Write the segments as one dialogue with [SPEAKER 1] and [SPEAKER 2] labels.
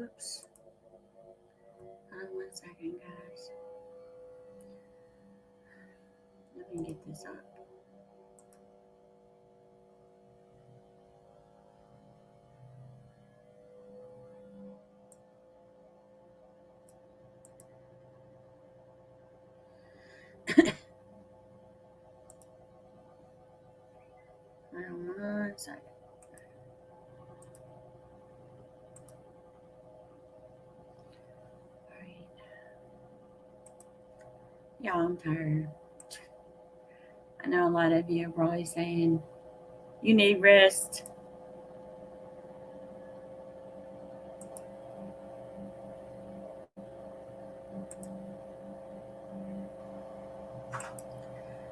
[SPEAKER 1] Oops. Hold on 1 second, guys. Let me get this up. Hold on 1 second. All right. Y'all, I'm tired. I know a lot of you are probably saying you need rest.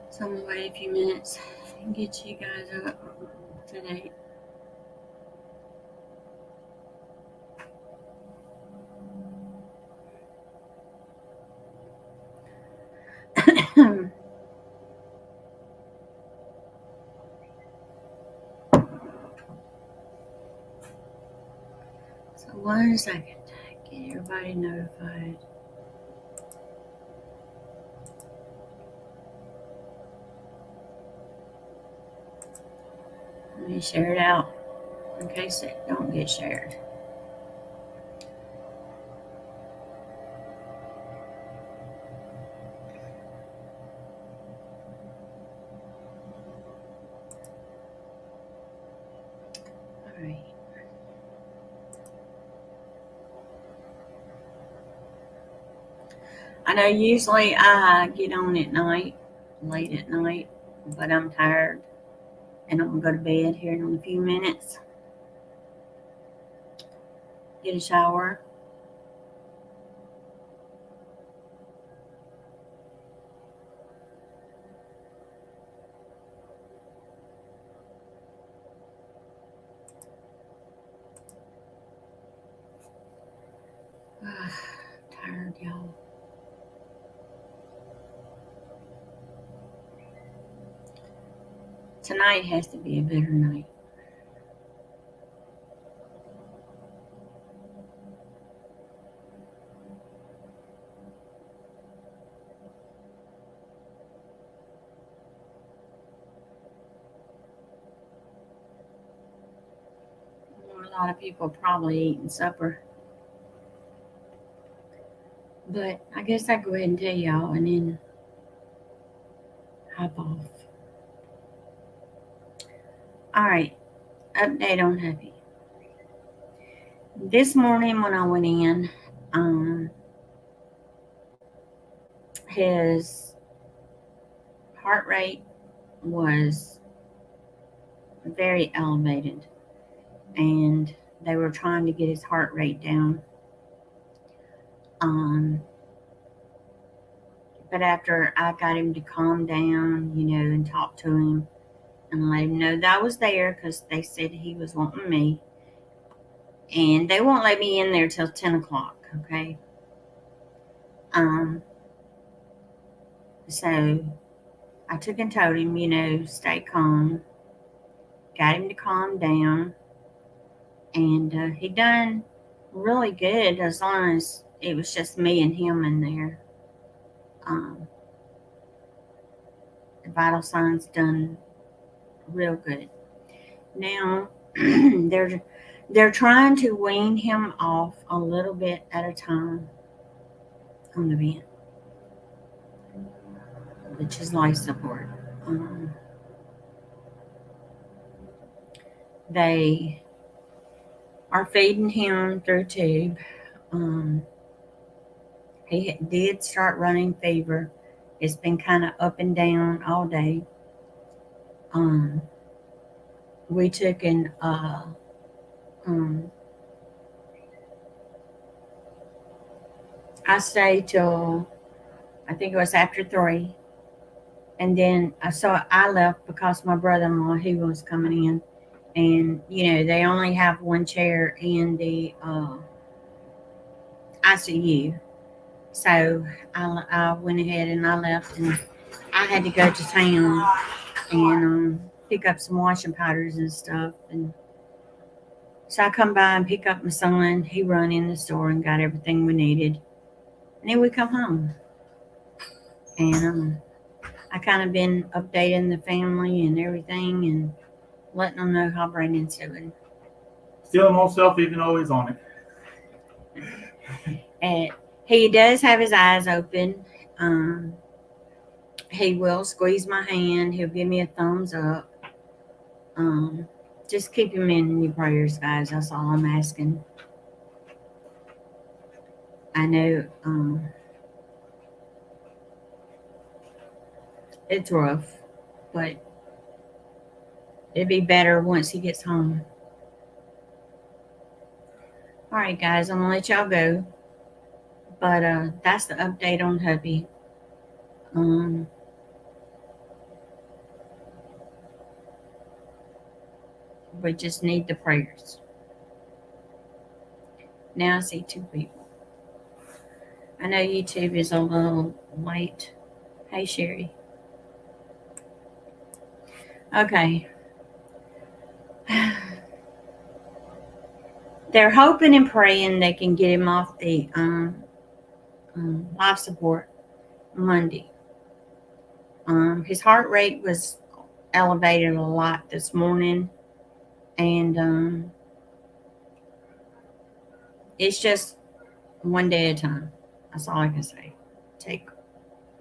[SPEAKER 1] So I'm gonna wait a few minutes and get you guys up to date. So 1 second. Get everybody notified. Let me share it out in case it don't get shared. All right. I know usually I get on at night, late at night, but I'm tired and I'm gonna go to bed here in a few minutes. Get a shower. Tired, y'all. Tonight has to be a better night. A lot of people probably eating supper. But I guess I go ahead and tell y'all and then hop off. Alright, update on hubby. This morning when I went in, his heart rate was very elevated and they were trying to get his heart rate down. But after I got him to calm down, and talk to him and let him know that I was there because they said he was wanting me. And they won't let me in there till 10 o'clock, okay? So I took and told him, stay calm. Got him to calm down. And he done really good as long as it was just me and him in there. The vital signs done real good. Now they're trying to wean him off a little bit at a time on the vent, which is life support. They are feeding him through tube. He did start running fever. It's been kind of up and down all day. We took and I stayed till I think it was after 3, and then so I left because my brother-in-law he was coming in, and they only have one chair in the ICU, so I went ahead and I left, and I had to go to town and pick up some washing powders and stuff, and So I come by and pick up my son. He run in the store and got everything we needed. And then we come home. And I kind of been updating the family and everything and letting them know how Brandon's doing.
[SPEAKER 2] Still no self even though he's on it.
[SPEAKER 1] And he does have his eyes open. He will squeeze my hand. He'll give me a thumbs up. Just keep him in your prayers, guys. That's all I'm asking. I know it's rough, but it'd be better once he gets home. All right, guys, I'm gonna let y'all go. But that's the update on hubby. We just need the prayers. Now I see 2 people. I know YouTube is a little late. Hey, Sherry. Okay. They're hoping and praying they can get him off the life support Monday. His heart rate was elevated a lot this morning, and it's just one day at a time. That's all I can say. Take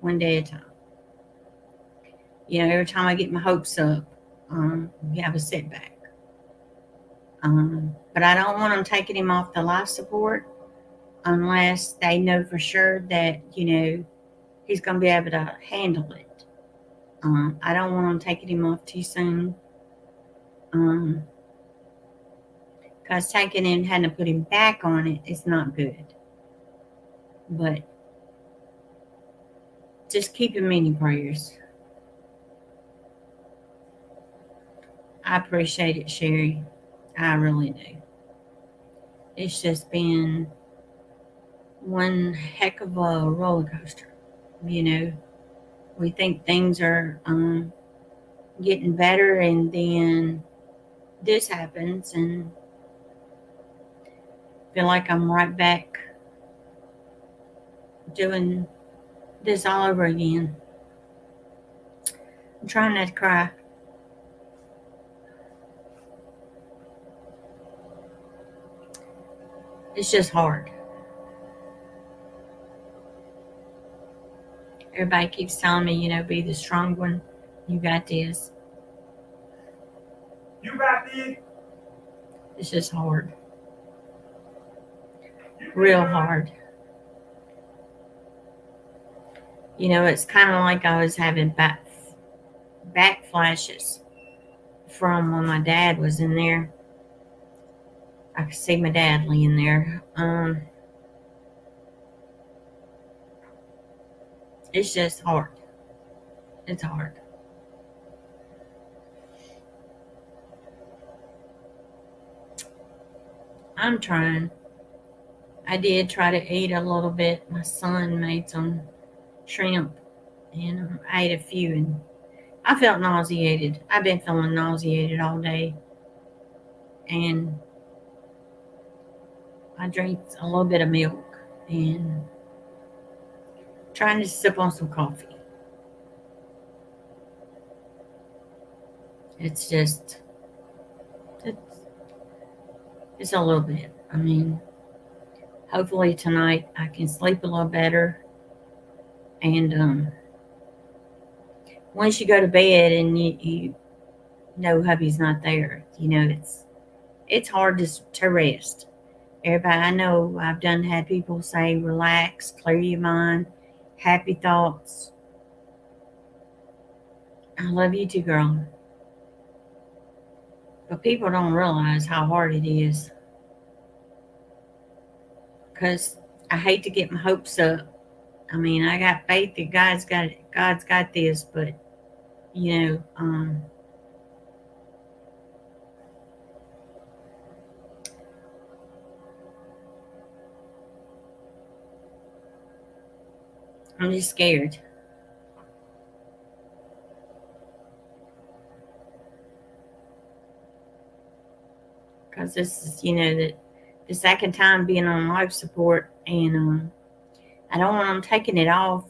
[SPEAKER 1] one day at a time. You know, every time I get my hopes up, we have a setback. But I don't want them taking him off the life support unless they know for sure that, he's going to be able to handle it. I don't want them taking him off too soon. Because taking him, having to put him back on it is not good. But just keep him in your prayers. I appreciate it, Sherry. I really do. It's just been one heck of a roller coaster. We think things are getting better, and then this happens, and I feel like I'm right back doing this all over again. I'm trying not to cry. It's just hard. Everybody keeps telling me, be the strong one. You got this.
[SPEAKER 2] You got this.
[SPEAKER 1] It's just hard. Real hard. It's kind of like I was having back flashes from when my dad was in there. I could see my dad laying there. It's just hard. It's hard. I'm trying. I did try to eat a little bit. My son made some shrimp, and I ate a few, and I felt nauseated. I've been feeling nauseated all day, and I drank a little bit of milk and trying to sip on some coffee. It's just, it's a little bit. I mean, hopefully tonight I can sleep a little better. And once you go to bed and you know hubby's not there, it's hard to rest. Everybody, I know I've had people say, relax, clear your mind, happy thoughts. I love you too, girl. But people don't realize how hard it is. Because I hate to get my hopes up. I mean, I got faith that God's got it. God's got this, but I'm just scared. because this is, the second time being on life support, and I don't want them taking it off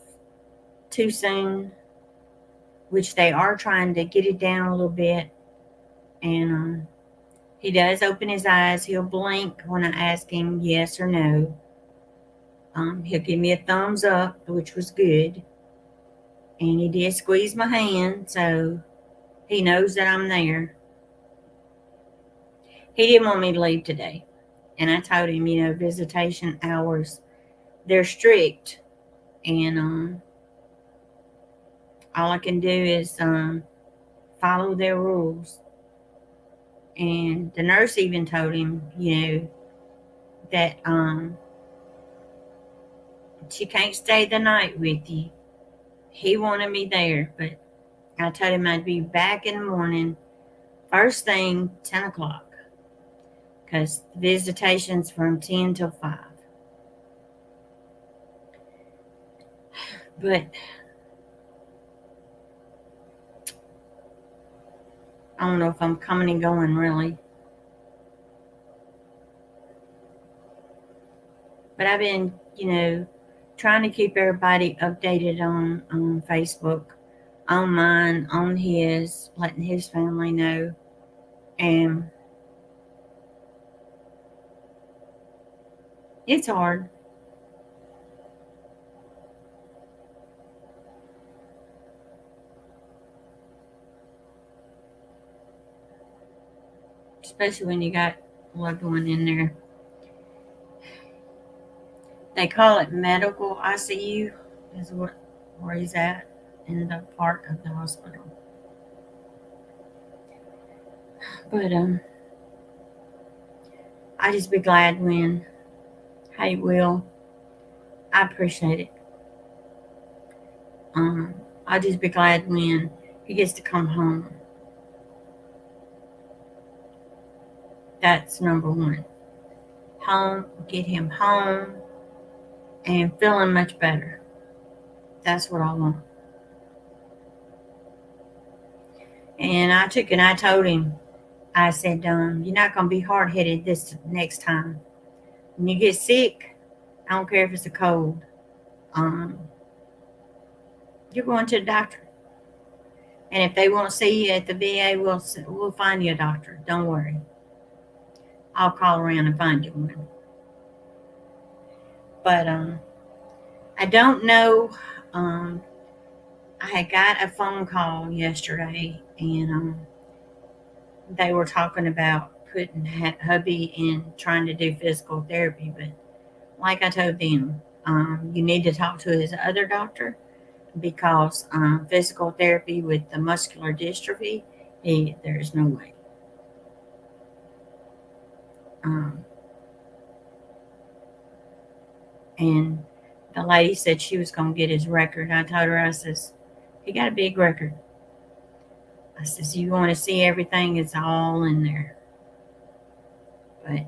[SPEAKER 1] too soon, which they are trying to get it down a little bit. And he does open his eyes. He'll blink when I ask him yes or no. He'll give me a thumbs up, which was good. And he did squeeze my hand, so he knows that I'm there. He didn't want me to leave today. And I told him, visitation hours, they're strict. And all I can do is follow their rules. And the nurse even told him, that she can't stay the night with you. He wanted me there, but I told him I'd be back in the morning, first thing, 10 o'clock, because the visitation's from 10 till 5. But I don't know if I'm coming and going, really. But I've been, trying to keep everybody updated on Facebook, on mine, on his, letting his family know. And it's hard. Especially when you got a loved one in there. They call it medical ICU, is where he's at in the part of the hospital. But I just be glad when, hey, Will, I appreciate it. I just be glad when he gets to come home. That's number one. Home, get him home, and feeling much better. That's what I want. And I told him, I said, you're not going to be hard headed this next time. When you get sick, I don't care if it's a cold, you're going to the doctor. And if they won't see you at the VA, we'll find you a doctor. Don't worry. I'll call around and find you one. But I don't know. I had got a phone call yesterday, and they were talking about putting hubby in trying to do physical therapy. But like I told them, you need to talk to his other doctor, because physical therapy with the muscular dystrophy, there's no way. And the lady said she was going to get his record. I told her, I says, he got a big record. I says, you want to see everything? It's all in there. But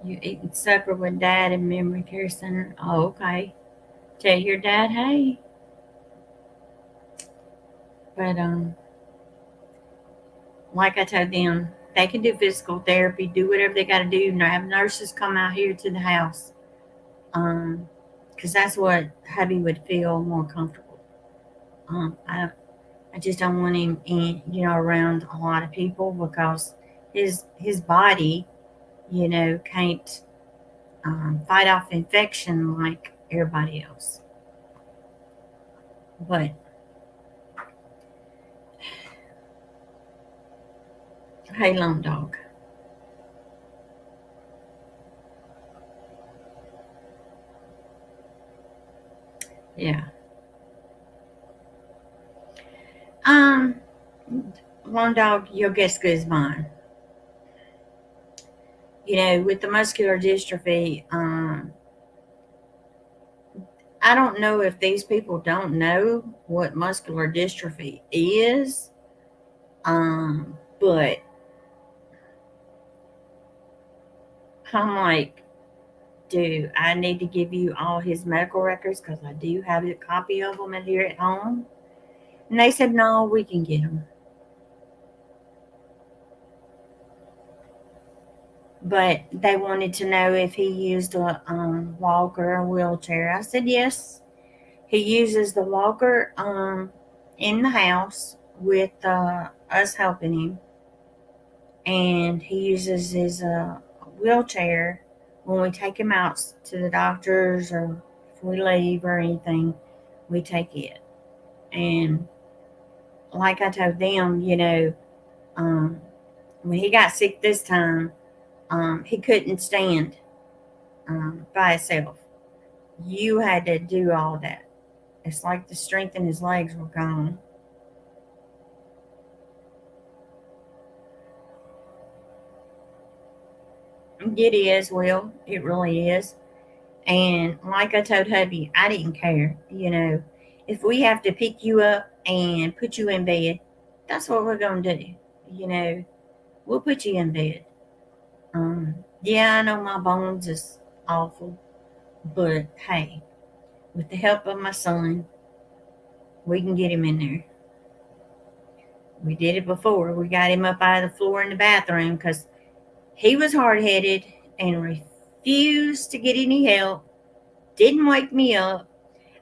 [SPEAKER 1] you eating supper with Dad in Memory Care Center? Oh, okay. Tell your dad, hey. But like I told them, they can do physical therapy, do whatever they got to do. Have nurses come out here to the house, because that's what hubby would feel more comfortable. I just don't want him in, around a lot of people, because his body, can't fight off infection like everybody else. But hey, lone dog. Yeah. Um, Lone dog, your guess good as mine. With the muscular dystrophy, I don't know if these people don't know what muscular dystrophy is, but I'm like, do I need to give you all his medical records? Because I do have a copy of them here at home. And they said, no, we can get him. But they wanted to know if he used a walker or wheelchair. I said, yes. He uses the walker in the house with us helping him. And he uses his wheelchair when we take him out to the doctors or if we leave or anything, we take it. And like I told them, um, when he got sick this time, he couldn't stand by himself. You had to do all that. It's like the strength in his legs were gone. It is, Will. It really is. And like I told hubby, I didn't care. If we have to pick you up and put you in bed, that's what we're going to do. You know, we'll put you in bed. Um, yeah, I know my bones is awful, but hey, with the help of my son, we can get him in there. We did it before. We got him up out of the floor in the bathroom because he was hard headed and refused to get any help. Didn't wake me up.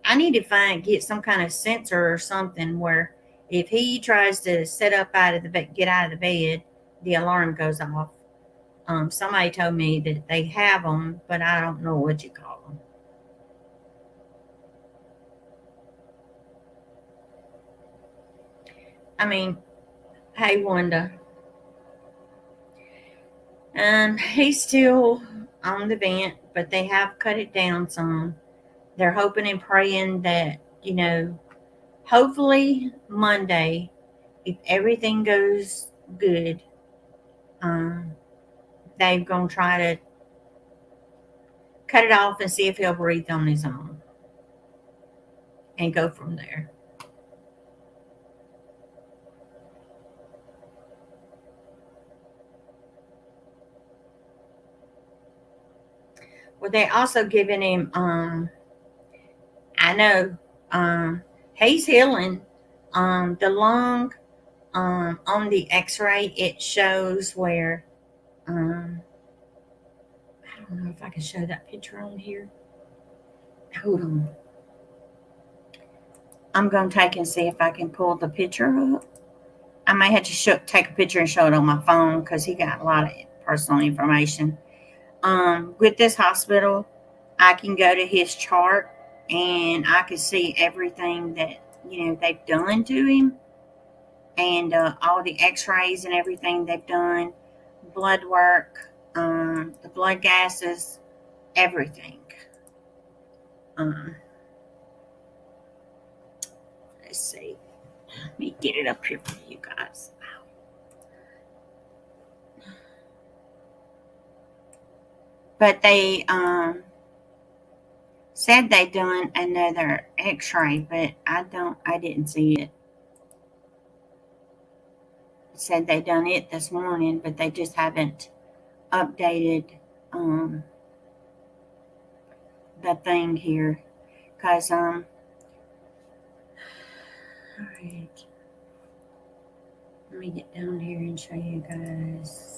[SPEAKER 1] I need to get some kind of sensor or something where if he tries to sit up out of the bed, get out of the bed, the alarm goes off. Somebody told me that they have them, but I don't know what you call them. I mean, hey Wanda, he's still on the vent, but they have cut it down some. They're hoping and praying that hopefully Monday, if everything goes good, um, they're gonna try to cut it off and see if he'll breathe on his own and go from there. Well, they also giving him I know he's healing. The lung on the X-ray it shows where I don't know if I can show that picture on here. Hold on. I'm gonna take and see if I can pull the picture up. I may have to take a picture and show it on my phone because he got a lot of personal information. With this hospital, I can go to his chart and I can see everything that they've done to him and all the X-rays and everything they've done, blood work, the blood gases, everything. Um, let's see. Let me get it up here for you guys. But they said they done another X-ray, but I didn't see it. It said they done it this morning, but they just haven't updated um, the thing here. Cause all right, let me get down here and show you guys.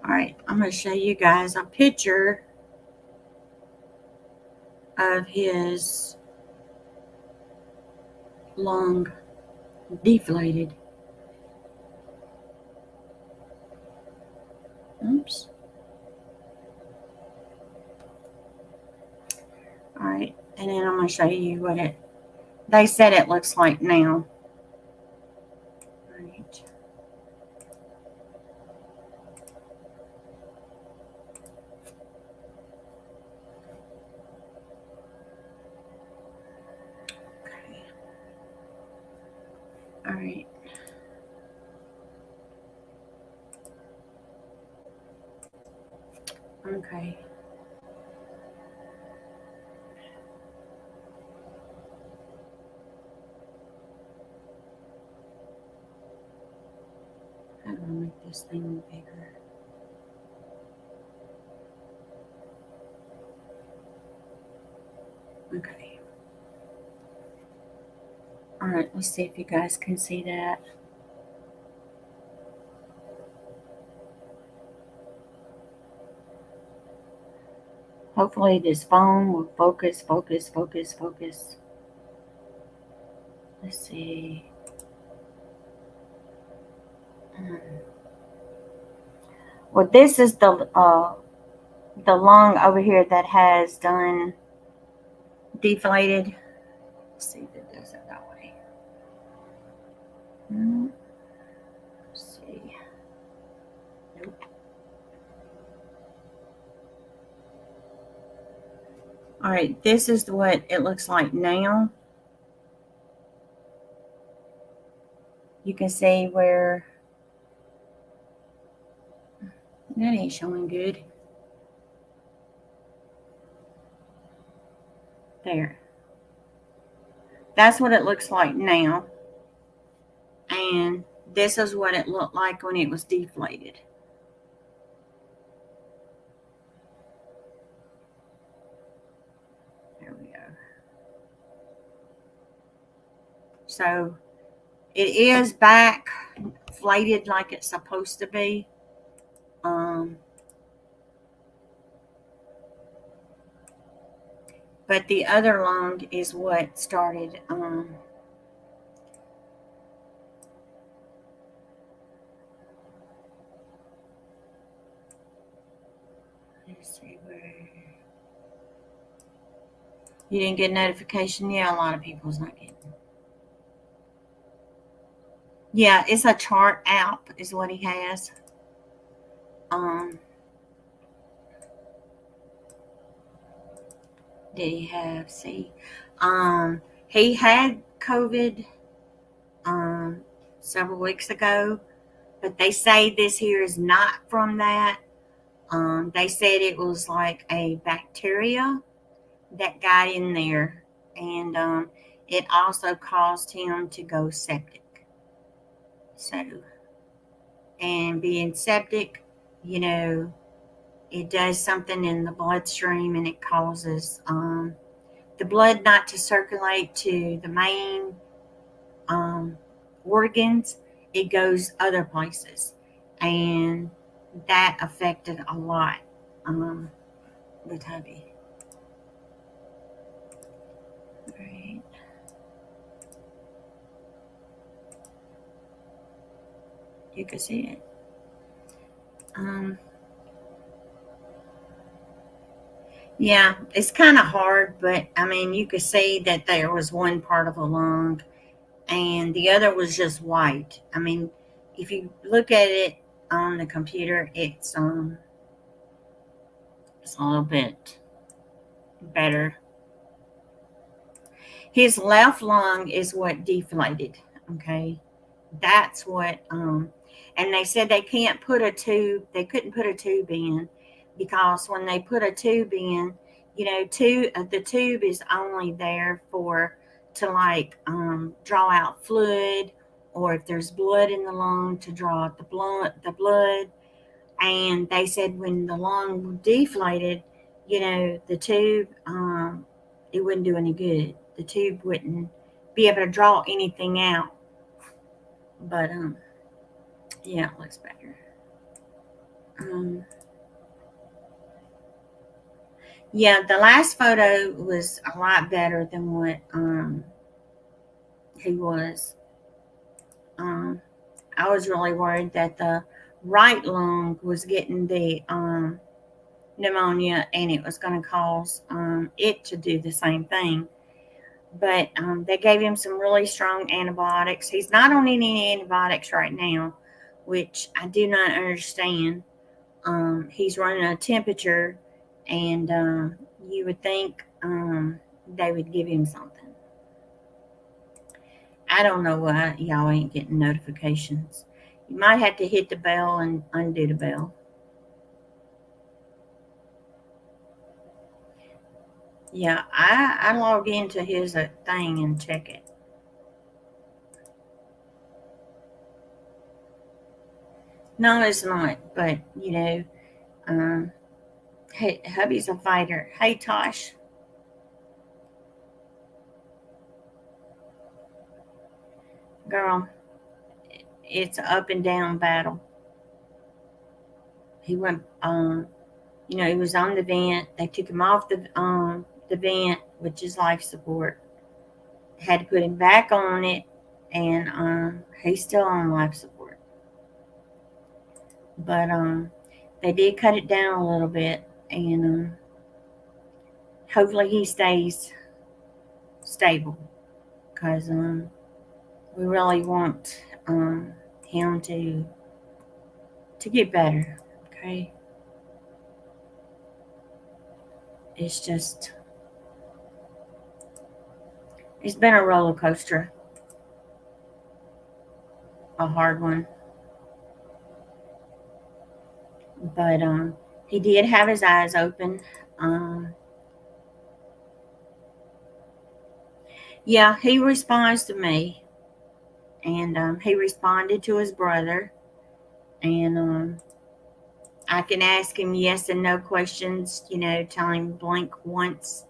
[SPEAKER 1] All right, I'm going to show you guys a picture of his lung deflated. Oops. All right, and then I'm going to show you what they said it looks like now. All right. All right. Okay. this thing bigger. Okay. All right, let's see if you guys can see that. Hopefully this phone will focus. Let's see. Well, this is the lung over here that has done deflated. Let's see if it does it that way. Let's see. Nope. All right, this is what it looks like now. You can see where that ain't showing good. There. That's what it looks like now. And this is what it looked like when it was deflated. There we go. So it is back inflated like it's supposed to be. But the other lung is what started. Let's see where. You didn't get notification? Yeah, a lot of people's not getting. Yeah, it's a chart app is what he has. Did he have, see, he had COVID several weeks ago, but they say this here is not from that. They said it was like a bacteria that got in there, and it also caused him to go septic. So, and being septic, you know, it does something in the bloodstream and it causes the blood not to circulate to the main organs. It goes other places, and that affected a lot with hubby. Right. You can see it. Yeah, it's kind of hard, but I mean, you could see that there was one part of a lung and the other was just white. I mean, if you look at it on the computer, it's a little bit better. His left lung is what deflated. Okay, that's what. And they said they can't put a tube. They couldn't put a tube in because when they put a tube in, you know, the tube is only there for to like draw out fluid, or if there's blood in the lung to draw out the blood. And they said when the lung deflated, you know, the tube it wouldn't do any good. The tube wouldn't be able to draw anything out. But yeah, it looks better. Yeah, the last photo was a lot better than what he was. I was really worried that the right lung was getting the pneumonia and it was going to cause it to do the same thing. But they gave him some really strong antibiotics. He's not on any antibiotics right now, which I do not understand. He's running a temperature, and you would think they would give him something. I don't know why y'all ain't getting notifications. You might have to hit the bell and undo the bell. Yeah, I log into his thing and check it. No, it's not. But um, hey, hubby's a fighter. Hey, Tosh, girl, it's an up and down battle. He went, he was on the vent. They took him off the vent, which is life support. Had to put him back on it, and he's still on life support. But they did cut it down a little bit, and hopefully he stays stable because we really want um, him to get better. Okay, it's just it's been a roller coaster, a hard one, but he did have his eyes open. Um, yeah, he responds to me, and he responded to his brother, and I can ask him yes and no questions. Tell him blank once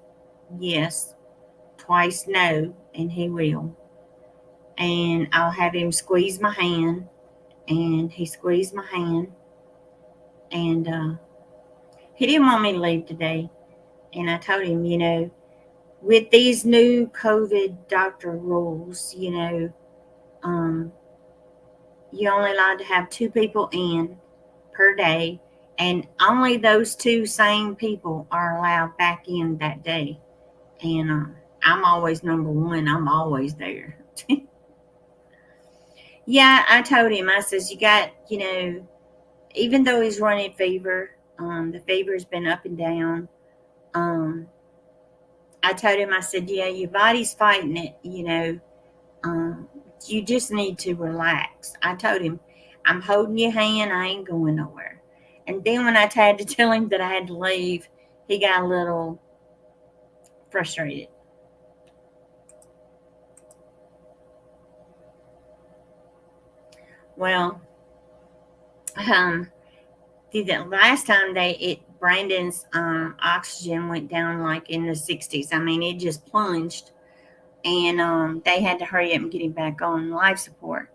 [SPEAKER 1] yes, twice no, and he will. And I'll have him squeeze my hand, and he squeezed my hand, and he didn't want me to leave today. And I told him, with these new COVID doctor rules, um, you're only allowed to have two people in per day, and only those two same people are allowed back in that day. And I'm always number one. I'm always there. Yeah, I told him. I says you got, even though he's running fever, the fever's been up and down. Um, I told him. I said, yeah, your body's fighting it. Um, you just need to relax. I told him, I'm holding your hand. I ain't going nowhere. And then when I had to tell him that I had to leave, he got a little frustrated. Well, um, the last time Brandon's oxygen went down like in the 60s. I mean, it just plunged, and they had to hurry up and get him back on life support.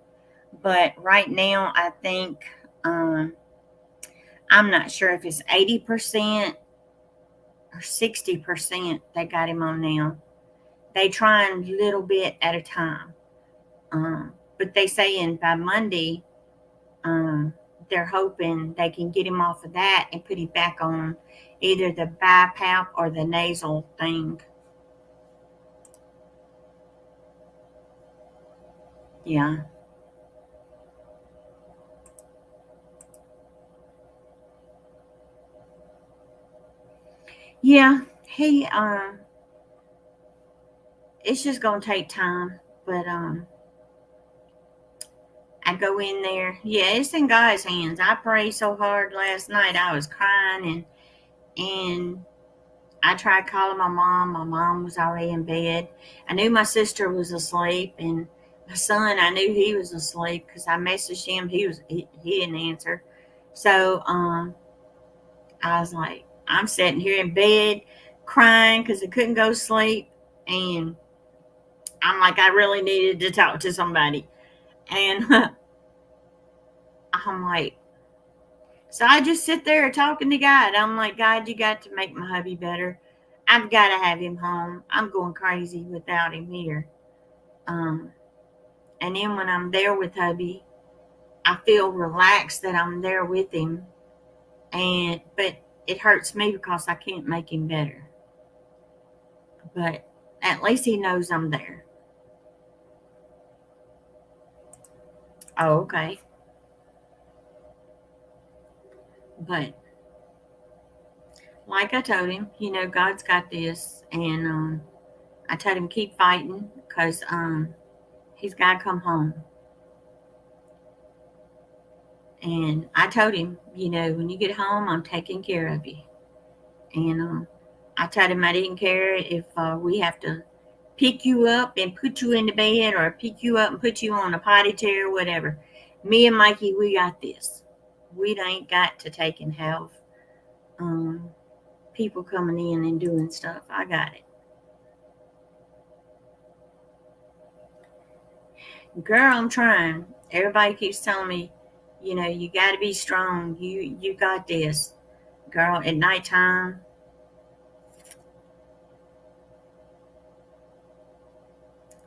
[SPEAKER 1] But right now, I think um, I'm not sure if it's 80% or 60% they got him on now. They trying a little bit at a time, but they saying by Monday um, they're hoping they can get him off of that and put him back on either the BiPAP or the nasal thing. Yeah, yeah. He it's just gonna take time, but I go in there. Yeah, it's in God's hands. I prayed so hard last night. I was crying, and I tried calling my mom. My mom was already in bed. I knew my sister was asleep, and my son, I knew he was asleep because I messaged him. He didn't answer. So I was like, I'm sitting here in bed crying because I couldn't go to sleep, and I'm like, I really needed to talk to somebody, and I'm like, so I just sit there talking to God. I'm like, God, you got to make my hubby better. I've got to have him home. I'm going crazy without him here. Um, and then when I'm there with hubby, I feel relaxed that I'm there with him. But it hurts me because I can't make him better. But at least he knows I'm there. Oh, okay. But like I told him, God's got this, and I told him keep fighting because he's got to come home. And I told him, when you get home, I'm taking care of you. And I told him I didn't care if we have to pick you up and put you in the bed or pick you up and put you on a potty chair or whatever. Me and Mikey, we got this. we ain't got to take and have um, people coming in and doing stuff. I got it. Girl, I'm trying. Everybody keeps telling me, you got to be strong. You got this. Girl, at nighttime,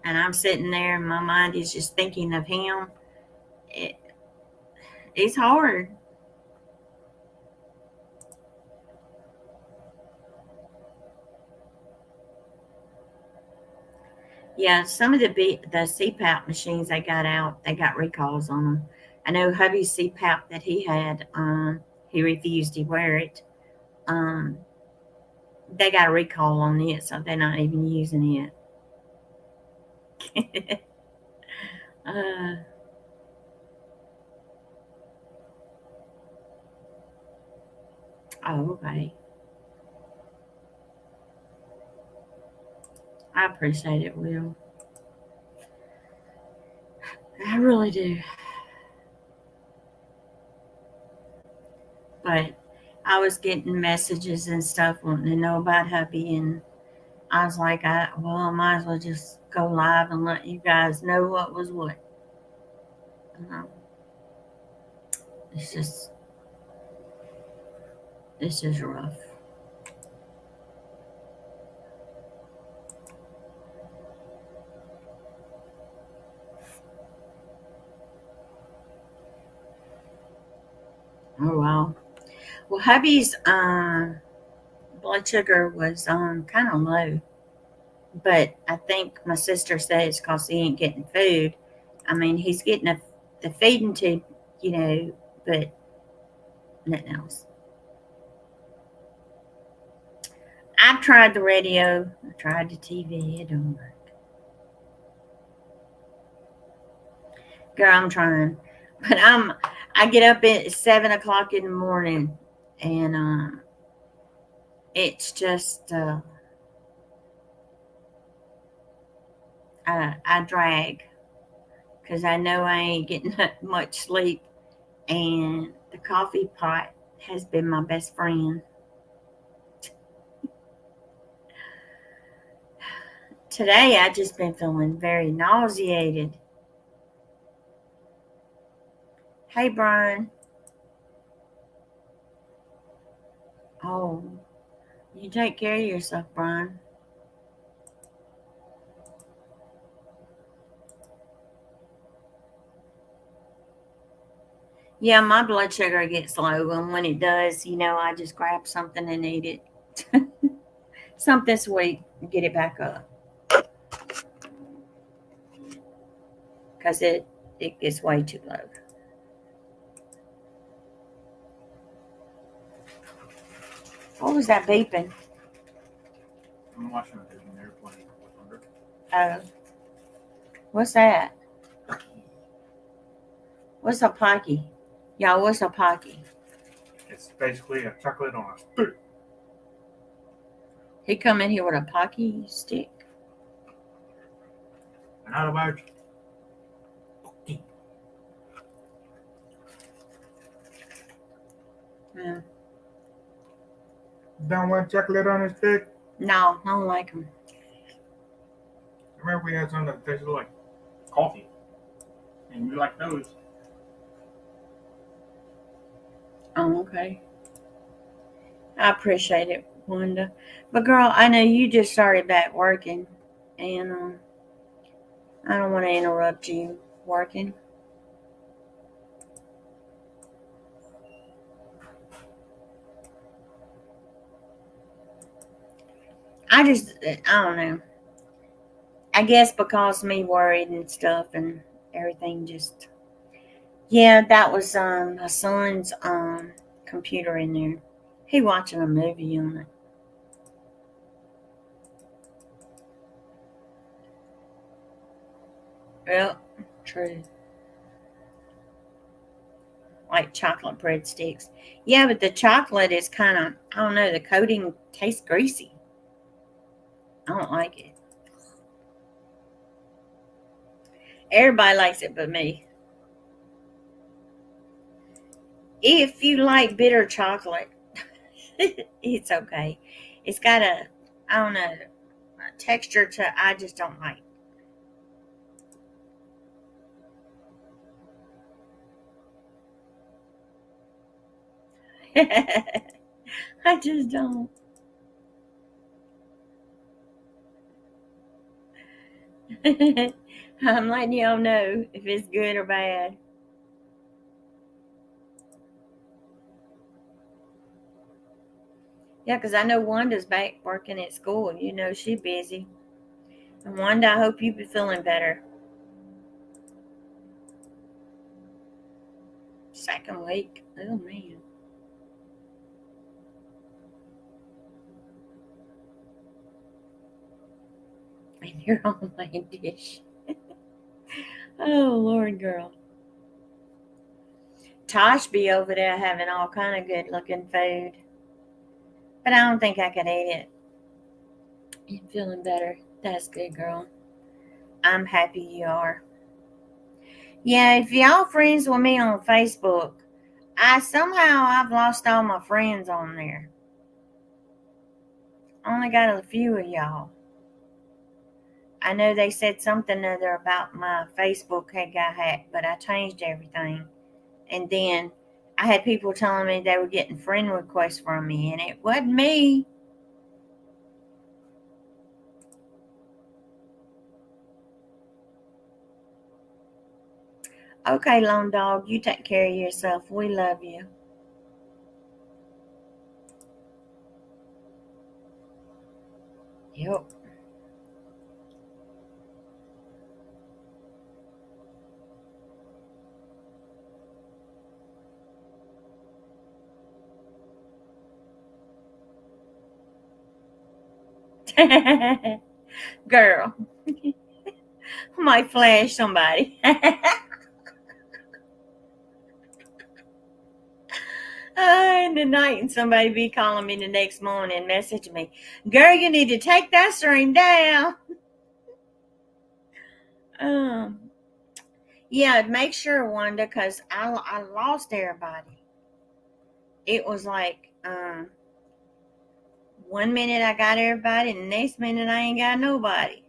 [SPEAKER 1] and I'm sitting there and my mind is just thinking of him. It, it's hard. Yeah, some of the CPAP machines they got out, they got recalls on them. I know hubby's CPAP that he had, he refused to wear it. Um, they got a recall on it, so they're not even using it. uh, oh, okay. I appreciate it, Will. I really do. But I was getting messages and stuff wanting to know about hubby, and I was like, I might as well just go live and let you guys know what was what. Um, it's just, it's just rough. Oh wow. Well, hubby's blood sugar was kind of low, but I think my sister said it's because he ain't getting food. I mean, he's getting the feeding tube, but nothing else. I've tried the radio, I tried the TV, it don't work. Girl, I'm trying, but I get up at 7 o'clock in the morning, and it's just I drag because I know I ain't getting much sleep, and the coffee pot has been my best friend. Today I just been feeling very nauseated. Hey Brian. Oh, you take care of yourself, Brian. Yeah, my blood sugar gets low, and when it does, I just grab something and eat it. Something sweet and get it back up because it gets way too low. What was that beeping?
[SPEAKER 2] I'm watching a Disney airplane with under.
[SPEAKER 1] Oh, what's that? What's a pocky? Y'all, what's a pocky?
[SPEAKER 2] It's basically a chocolate on a stick.
[SPEAKER 1] He come in here with a pocky stick.
[SPEAKER 2] Not about
[SPEAKER 1] Yeah.
[SPEAKER 2] don't want chocolate on a stick.
[SPEAKER 1] No, I don't like them.
[SPEAKER 2] I remember we had some that tasted like coffee, and we like those.
[SPEAKER 1] Oh, okay. I appreciate it, Wanda. But girl, I know you just started back working, and I don't want to interrupt you working. I don't know. I guess because me worried and stuff and everything just, yeah, that was my son's computer in there. He watching a movie on it. Yep, true. Like chocolate breadsticks. Yeah, but the chocolate is kind of, I don't know, the coating tastes greasy. I don't like it. Everybody likes it but me. If you like bitter chocolate, it's okay. It's got I don't know, a texture to I just don't like. I just don't. I'm letting y'all know if it's good or bad. Yeah, 'cause I know Wanda's back working at school. You know she's busy. And Wanda, I hope you be feeling better. Second week. Oh man. And you're on my dish. Oh Lord, girl. Tosh be over there having all kind of good looking food, but I don't think I could eat it. You're feeling better. That's good, girl. I'm happy you are. Yeah, if y'all friends with me on Facebook, I've lost all my friends on there. Only got a few of y'all. I know they said something other about my Facebook had got hacked, but I changed everything. And then I had people telling me they were getting friend requests from me, and it wasn't me. Okay, Lone Dog, you take care of yourself. We love you. Yep. Girl, might flash somebody. In the night, and somebody be calling me the next morning and message me, girl, you need to take that stream down. Um, yeah, make sure, Wanda, because I lost everybody. It was like, 1 minute I got everybody, and the next minute I ain't got nobody.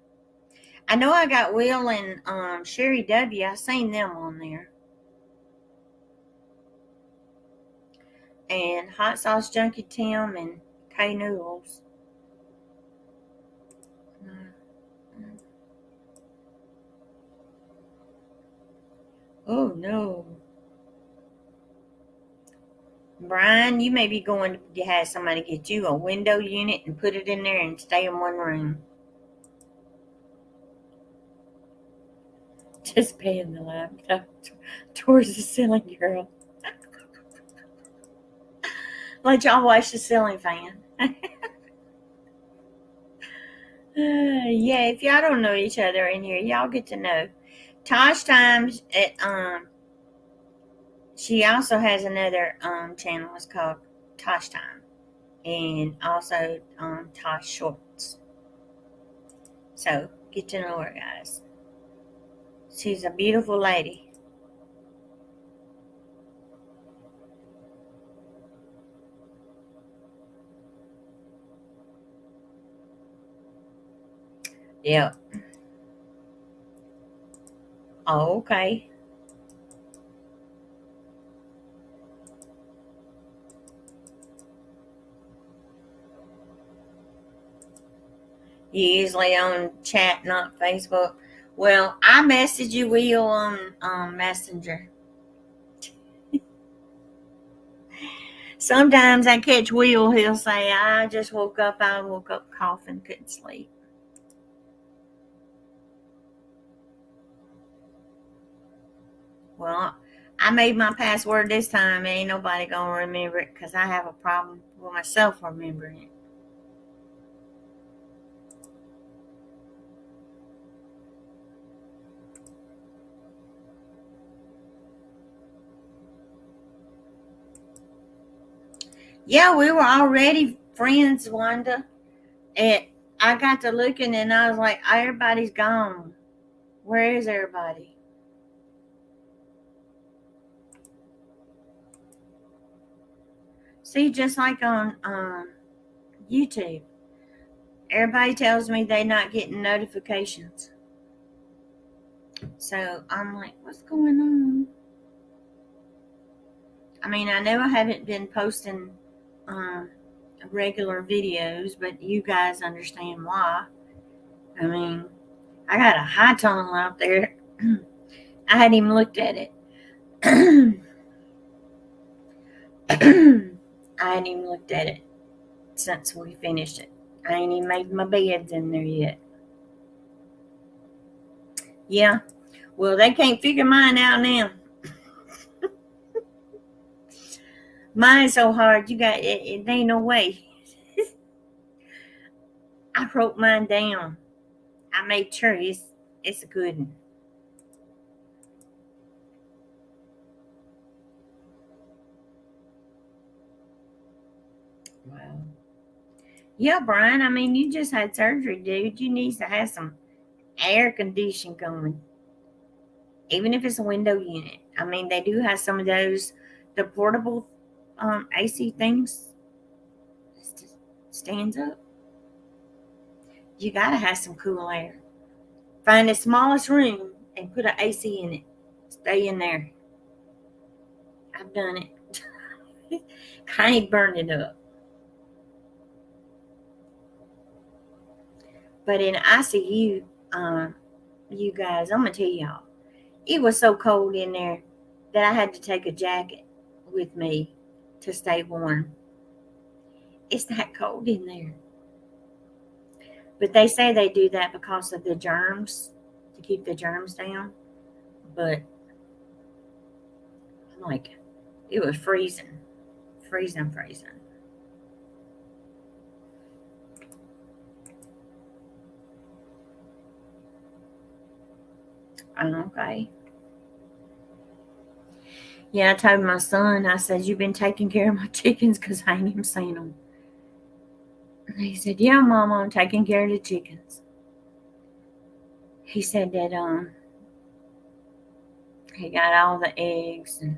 [SPEAKER 1] I know I got Will and Sherry W. I seen them on there. And Hot Sauce Junkie Tim and K Noodles. Oh no. Brian, you may be going to have somebody get you a window unit and put it in there and stay in one room. Just paying the laptop towards the ceiling, girl. Let y'all watch the ceiling fan. Yeah, if y'all don't know each other in here, y'all get to know. Tosh Times at she also has another channel. It's called Tosh Time, and also Tosh Shorts. So get to know her, guys. She's a beautiful lady. Yep. Oh, okay. You usually on chat, not Facebook. Well, I message you, Will, on Messenger. Sometimes I catch Will. He'll say, "I just woke up. I woke up coughing, couldn't sleep." Well, I made my password this time. Ain't nobody gonna remember it because I have a problem with myself remembering it. Yeah, we were already friends, Wanda. And I got to looking and I was like, everybody's gone. Where is everybody? See, just like on YouTube, everybody tells me they're not getting notifications. So I'm like, what's going on? I mean, I know I haven't been posting regular videos, but you guys understand why. I mean, I got a high tunnel out there. I hadn't even looked at it. I hadn't even looked at it since we finished it. I ain't even made my beds in there yet. Yeah. Well, they can't figure mine out now. Mine's so hard. You got it. It ain't no way. I wrote mine down. I made sure it's a good one. Wow. Yeah, Brian. I mean, you just had surgery, dude. You need to have some air conditioning going, even if it's a window unit. I mean, they do have some of those, the portable AC things. Stands up. You gotta have some cool air. Find the smallest room and put an AC in it. Stay in there. I've done it. I ain't burned it up. But in ICU, you guys, I'm gonna tell y'all, it was so cold in there that I had to take a jacket with me to stay warm. It's that cold in there. But they say they do that because of the germs, to keep the germs down. But like, it was freezing, freezing. Okay. Yeah, I told my son, I said, "You've been taking care of my chickens because I ain't even seen them." And he said, "Yeah, Mama, I'm taking care of the chickens." He said that he got all the eggs and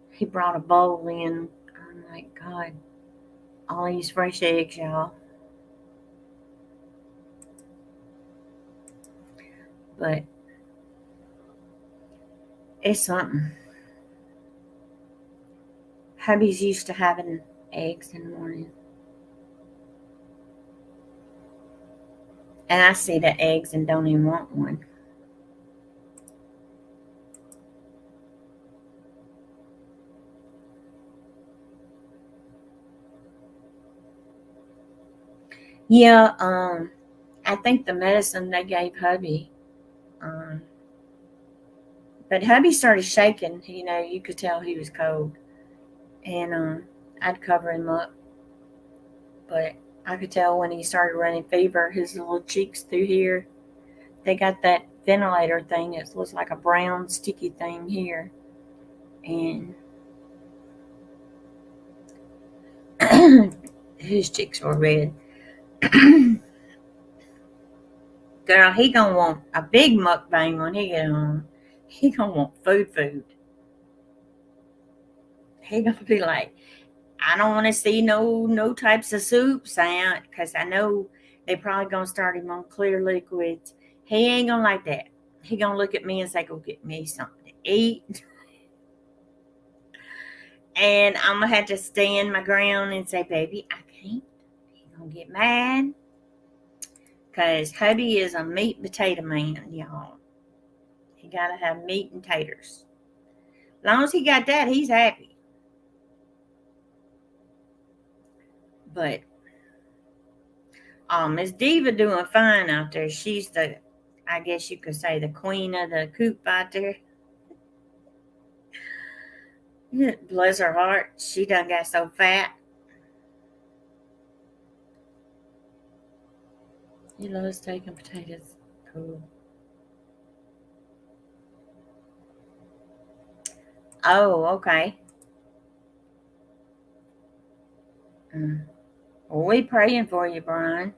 [SPEAKER 1] he brought a bowl in. I'm like, God, all these fresh eggs, y'all. But it's something. Hubby's used to having eggs in the morning. And I see the eggs and don't even want one. Yeah, I think the medicine they gave hubby, um, but hubby started shaking. You know, you could tell he was cold. And I'd cover him up. But I could tell when he started running fever, his little cheeks through here, they got that ventilator thing. It looks like a brown sticky thing here. And his cheeks were red. Girl, he gonna want a big mukbang when he get home. He gonna want food. He gonna be like, I don't want to see no types of soups out because I know they probably gonna start him on clear liquids. He ain't gonna like that. He gonna look at me and say, "Go get me something to eat," and I'm gonna have to stand my ground and say, "Baby, I can't." He gonna get mad because hubby is a meat potato man, y'all. He gotta have meat and taters. As long as he got that, he's happy. But Miss Diva doing fine out there. She's the, I guess you could say, the queen of the coop out there. Bless her heart, she done got so fat. He loves taking potatoes. Cool. Oh, okay. Mm. Well, we praying for you, Brian.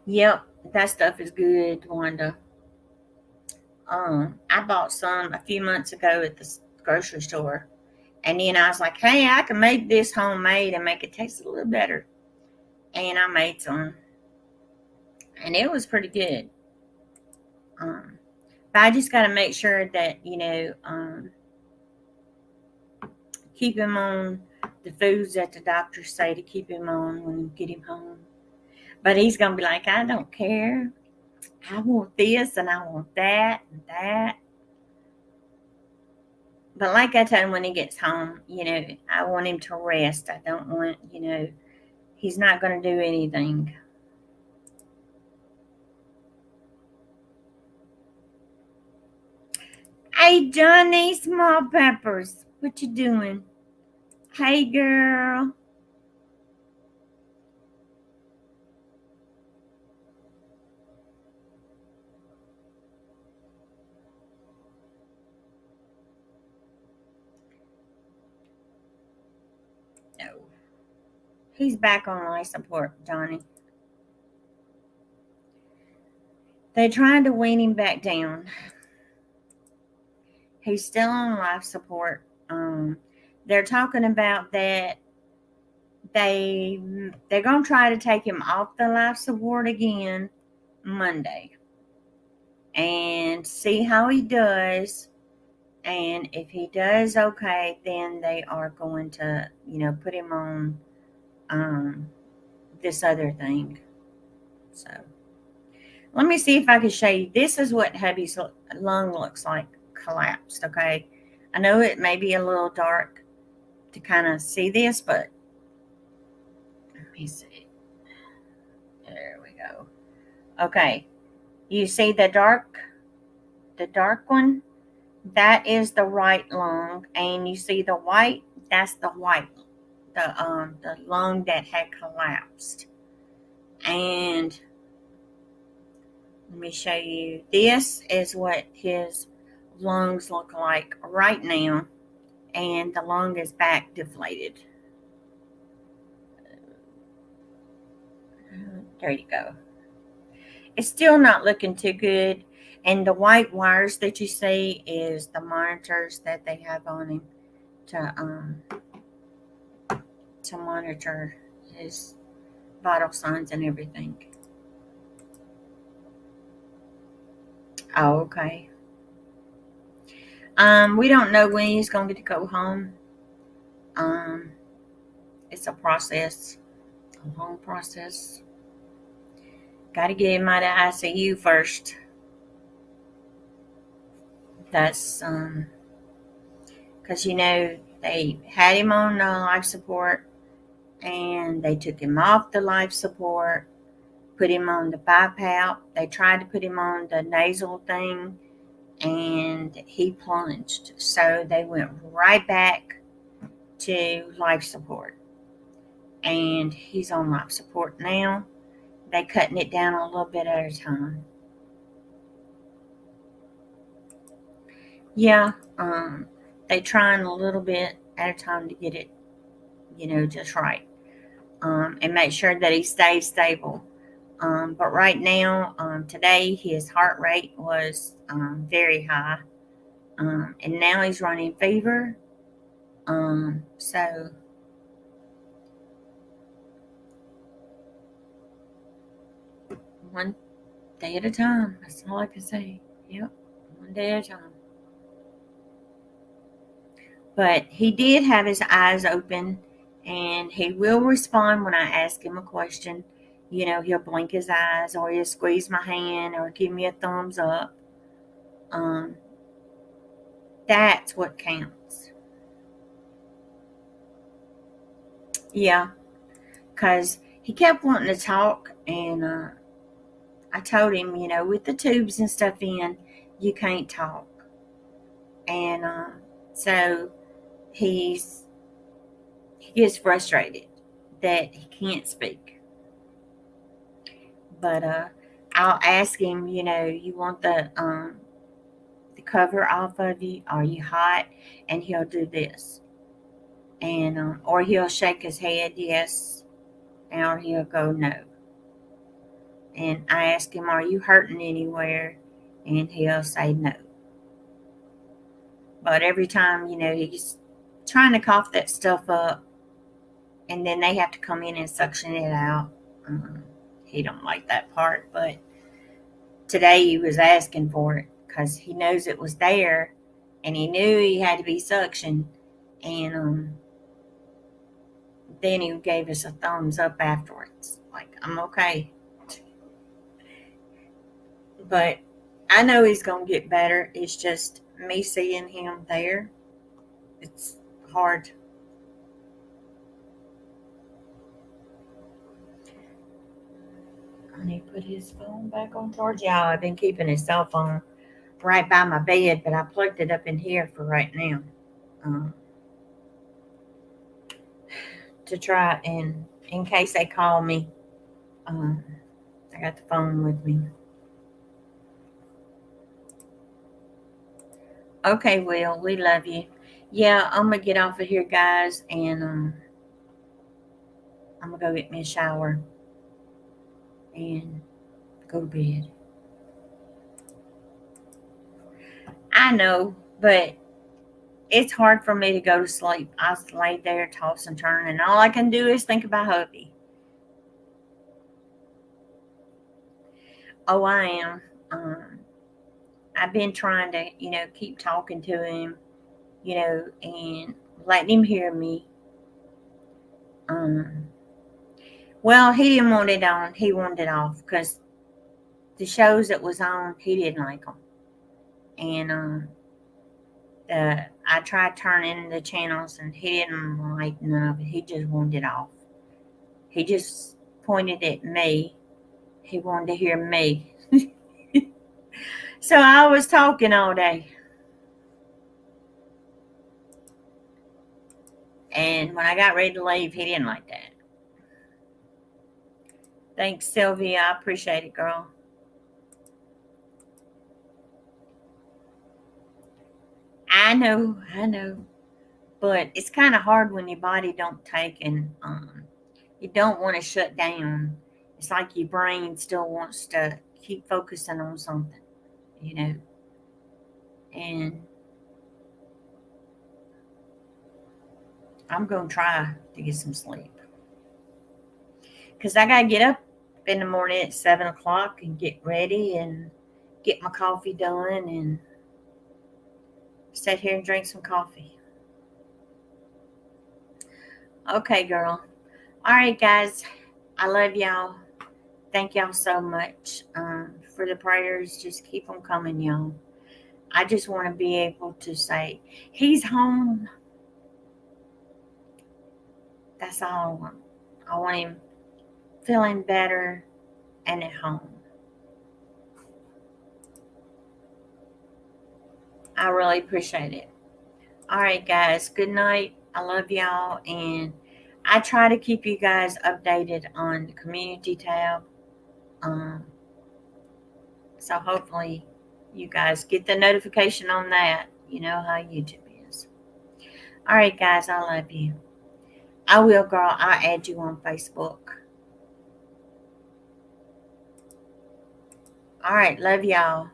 [SPEAKER 1] Yep, that stuff is good, Wanda. I bought some a few months ago at the grocery store. And then I was like, hey, I can make this homemade and make it taste a little better. And I made some. And it was pretty good. Um, but I just got to make sure that, keep him on the foods that the doctors say to keep him on when you get him home. But he's going to be like, I don't care. I want this and I want that and that. But like I told him when he gets home, I want him to rest. I don't want, he's not going to do anything. Hey, Johnny, Small Peppers, what you doing? Hey, girl. No. He's back on life support, Johnny. They're trying to wean him back down. He's still on life support. They're talking about that they're gonna try to take him off the life support again Monday and see how he does. And if he does okay, then they are going to, put him on this other thing. So let me see if I can show you. This is what hubby's lung looks like collapsed. Okay, I know it may be a little dark to kind of see this, but let me see. There we go. Okay, you see the dark one? That is the right lung, and you see the white. That's the white, the lung that had collapsed. And let me show you. This is what his lungs look like right now, and the lung is back deflated. There you go. It's still not looking too good. And the white wires that you see is the monitors that they have on him to monitor his vital signs and everything. Oh, okay. We don't know when he's going to get to go home. It's a process, a long process. Got to get him out of ICU first. That's because they had him on life support, and they took him off the life support, put him on the BiPAP. They tried to put him on the nasal thing, and he plunged. So they went right back to life support, and he's on life support now. They cutting it down a little bit at a time. Yeah, they trying a little bit at a time to get it, just right, and make sure that he stays stable. But right now, today, his heart rate was very high, and now he's running fever. So one day at a time. That's all I can say. Yep, one day at a time. But he did have his eyes open, and he will respond when I ask him a question. He'll blink his eyes, or he'll squeeze my hand, or give me a thumbs up. Um, that's what counts. Yeah, because he kept wanting to talk, and I told him, with the tubes and stuff in, you can't talk. And so he gets frustrated that he can't speak. But I'll ask him, you want the cover off of you? Are you hot? And he'll do this, and or he'll shake his head yes, or he'll go no. And I ask him, are you hurting anywhere? And he'll say no. But every time, he's trying to cough that stuff up, and then they have to come in and suction it out. He don't like that part, but today he was asking for it because he knows it was there, and he knew he had to be suctioned, and then he gave us a thumbs up afterwards, like I'm okay. But I know he's gonna get better. It's just me seeing him there. It's hard. I need to put his phone back on charge. Yeah, I've been keeping his cell phone right by my bed, but I plugged it up in here for right now, um, to try and in case they call me, um, I got the phone with me. Okay, Will, we love you. Yeah, I'm gonna get off of here, guys, and I'm gonna go get me a shower and go to bed. I know, but it's hard for me to go to sleep. I lay there, toss and turn, and all I can do is think about hubby. Oh, I am. Um, I've been trying to, keep talking to him, and letting him hear me. Um, well, he didn't want it on. He wanted it off because the shows that was on, he didn't like them. And I tried turning the channels, and he didn't like none of it. He just wanted it off. He just pointed at me. He wanted to hear me. So I was talking all day. And when I got ready to leave, he didn't like that. Thanks, Sylvia. I appreciate it, girl. I know. But it's kind of hard when your body don't take and you don't want to shut down. It's like your brain still wants to keep focusing on something, you know. And I'm going to try to get some sleep because I got to get up in the morning at 7 o'clock and get ready and get my coffee done and sit here and drink some coffee. Okay, girl. All right, guys. I love y'all. Thank y'all so much for the prayers. Just keep them coming, y'all. I just want to be able to say, He's home. That's all I want. I want Him feeling better and at home. I really appreciate it. All right, guys. Good night. I love y'all. And I try to keep you guys updated on the community tab. Um, so hopefully you guys get the notification on that. You know how YouTube is. All right, guys. I love you. I will, girl. I'll add you on Facebook. All right. Love y'all.